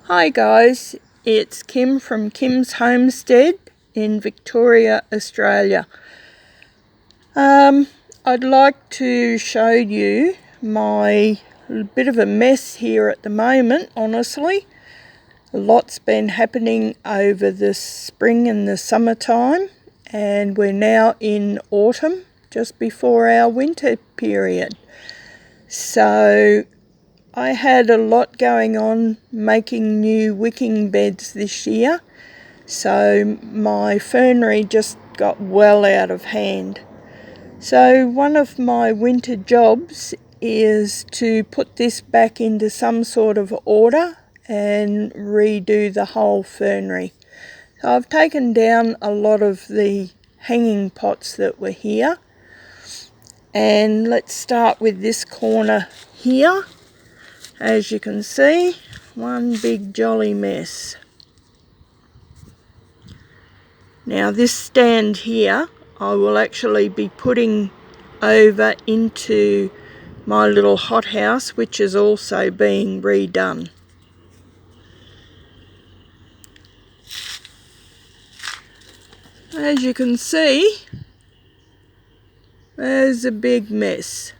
Hi guys, it's Kim from Kim's Homestead in Victoria, Australia. I'd like to show you my bit of a mess here at the moment, honestly. A lot's been happening over the spring and the summertime, and we're now in autumn, just before our winter period. So I had a lot going on making new wicking beds this year, so my fernery just got well out of hand. So one of my winter jobs is to put this back into some sort of order and redo the whole fernery. So I've taken down a lot of the hanging pots that were here, and let's start with this corner here. As you can see, one big jolly mess. Now this stand here, I will actually be putting over into my little hothouse, which is also being redone. As you can see, there's a big mess.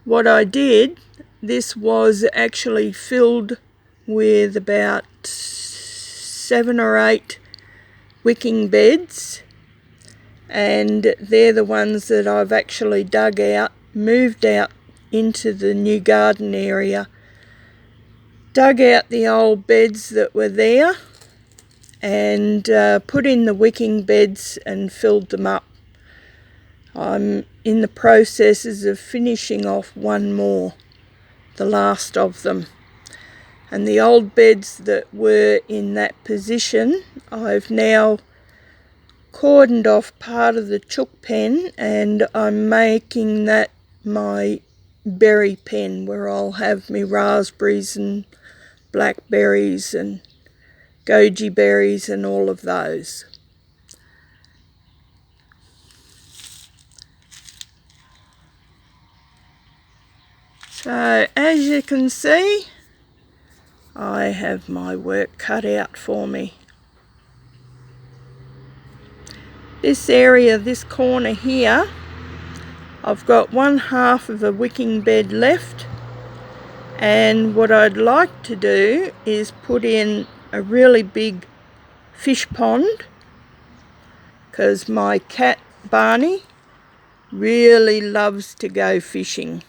What I did, this was actually filled with about 7 or 8 wicking beds, and they're the ones that I've actually dug out, moved out into the new garden area, dug out the old beds that were there, and put in the wicking beds and filled them up. I'm in the processes of finishing off one more, the last of them. And the old beds that were in that position, I've now cordoned off part of the chook pen, and I'm making that my berry pen where I'll have me raspberries and blackberries and goji berries and all of those. So as you can see, I have my work cut out for me. This area, this corner here, I've got one half of a wicking bed left, and what I'd like to do is put in a really big fish pond, because my cat Barney really loves to go fishing,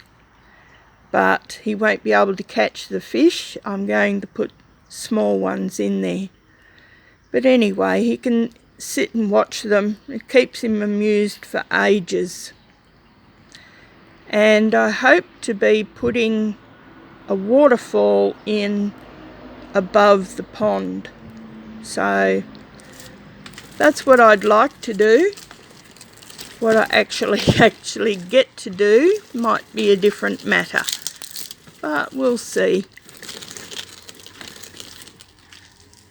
but he won't be able to catch the fish. I'm going to put small ones in there. But anyway, he can sit and watch them. It keeps him amused for ages. And I hope to be putting a waterfall in above the pond. So that's what I'd like to do. What I actually get to do might be a different matter, but we'll see.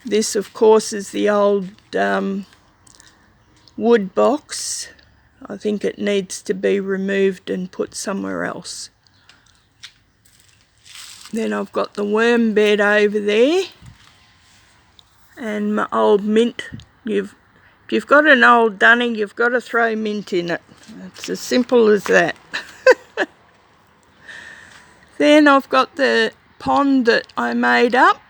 This, of course, is the old wood box. I think it needs to be removed and put somewhere else. Then I've got the worm bed over there, and my old mint. If you've got an old dunny, you've got to throw mint in it. It's as simple as that. Then I've got the pond that I made up,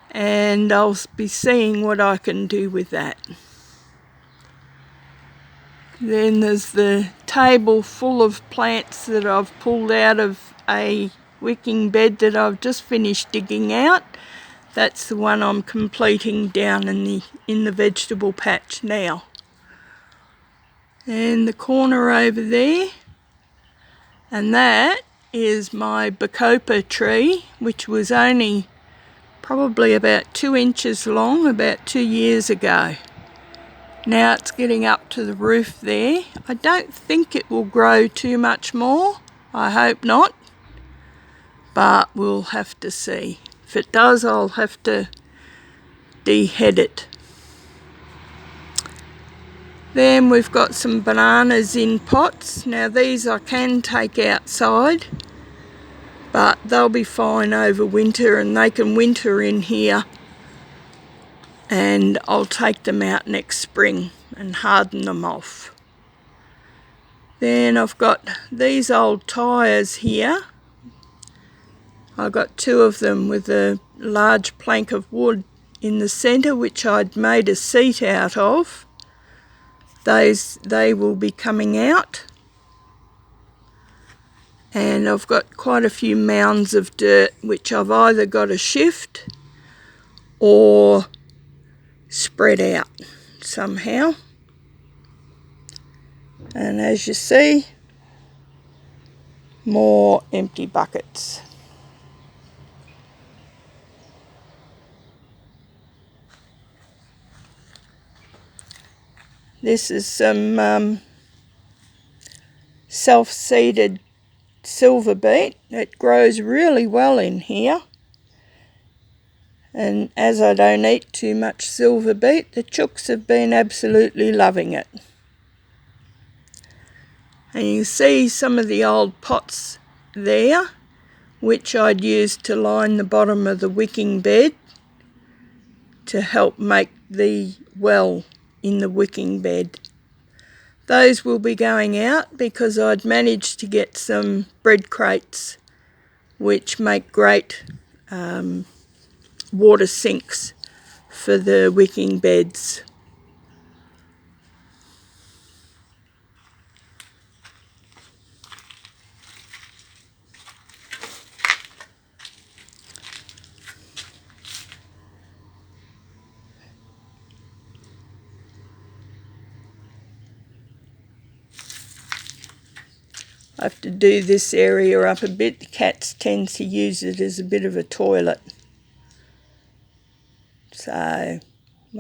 and I'll be seeing what I can do with that. Then there's the table full of plants that I've pulled out of a wicking bed that I've just finished digging out. That's the one I'm completing down in the vegetable patch now. And the corner over there, and that is my bacopa tree, which was only probably about 2 inches long about 2 years ago. Now it's getting up to the roof there. I don't think it will grow too much more. I hope not, but we'll have to see. If it does, I'll have to dehead it. Then we've got some bananas in pots. Now these I can take outside, but they'll be fine over winter, and they can winter in here, and I'll take them out next spring and harden them off. Then I've got these old tyres here. I've got two of them with a large plank of wood in the centre, which I'd made a seat out of. They will be coming out. And I've got quite a few mounds of dirt which I've either got to shift or spread out somehow. And as you see, more empty buckets. This is some self-seeded silver beet. It grows really well in here. And as I don't eat too much silver beet, the chooks have been absolutely loving it. And you see some of the old pots there, which I'd used to line the bottom of the wicking bed to help make the well in the wicking bed. Those will be going out because I'd managed to get some bread crates which make great water sinks for the wicking beds. I have to do this area up a bit. The cats tend to use it as a bit of a toilet. So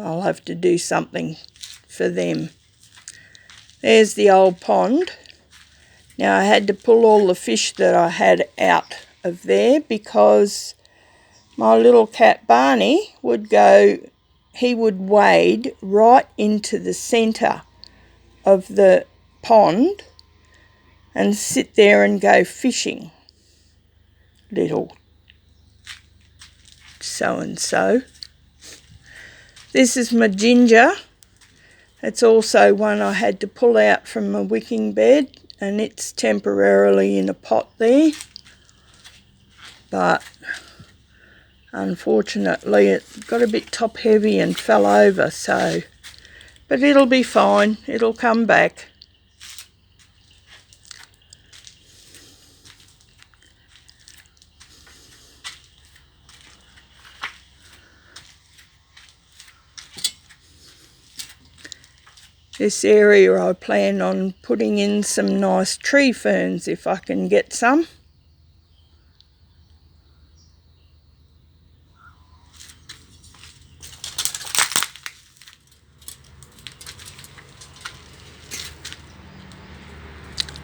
I'll have to do something for them. There's the old pond. Now I had to pull all the fish that I had out of there because my little cat Barney would wade right into the centre of the pond and sit there and go fishing. Little so-and-so. This is my ginger. It's also one I had to pull out from my wicking bed, and it's temporarily in a pot there. But unfortunately it got a bit top heavy and fell over, but it'll be fine. It'll come back. This area I plan on putting in some nice tree ferns if I can get some.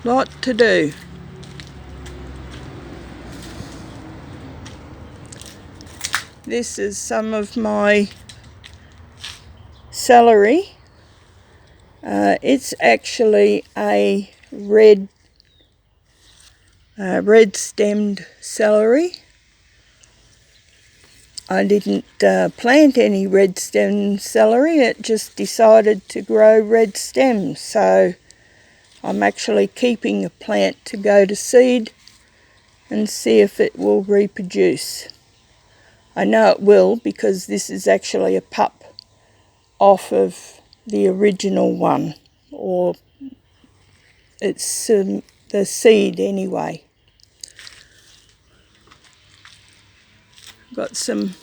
Lot to do. This is some of my celery. It's actually a red stemmed celery. I didn't plant any red stem celery, it just decided to grow red stems, so I'm actually keeping a plant to go to seed and see if it will reproduce. I know it will because this is actually a pup off of the original one, or it's the seed anyway. Got some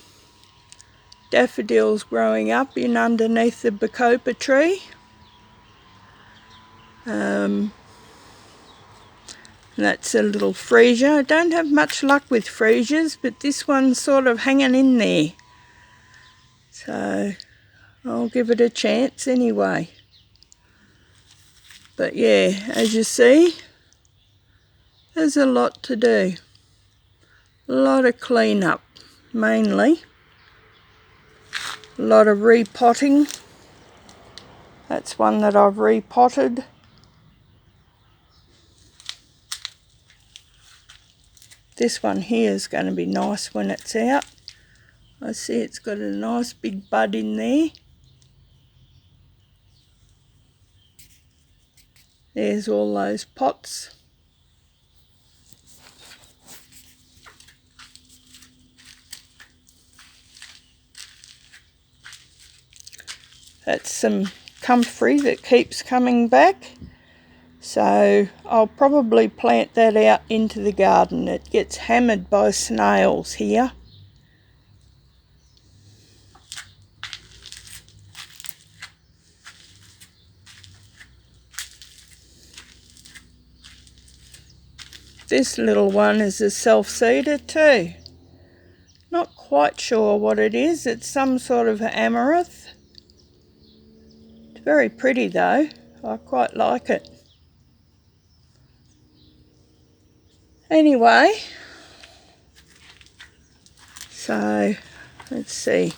daffodils growing up in underneath the bacopa tree. That's a little freesia. I don't have much luck with freesias, but this one's sort of hanging in there. So I'll give it a chance anyway. But yeah, as you see, there's a lot to do. A lot of clean up, mainly. A lot of repotting. That's one that I've repotted. This one here is going to be nice when it's out. I see it's got a nice big bud in there. There's all those pots. That's some comfrey that keeps coming back. So I'll probably plant that out into the garden. It gets hammered by snails here. This little one is a self-seeder too. Not quite sure what it is. It's some sort of amaranth. It's very pretty though. I quite like it. Anyway, so let's see.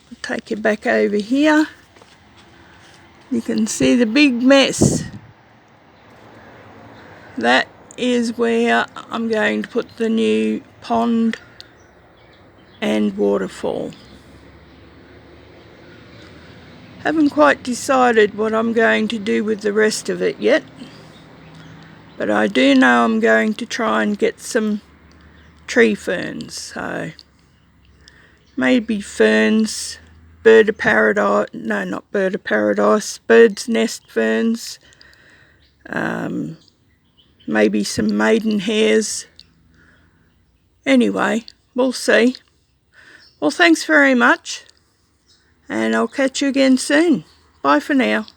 I'll take you back over here. You can see the big mess. That is where I'm going to put the new pond and waterfall. Haven't quite decided what I'm going to do with the rest of it yet, but I do know I'm going to try and get some tree ferns, so maybe ferns, bird of paradise, no, not bird of paradise, bird's nest ferns, maybe some maidenhairs. Anyway, we'll see. Well, thanks very much, and I'll catch you again soon. Bye for now.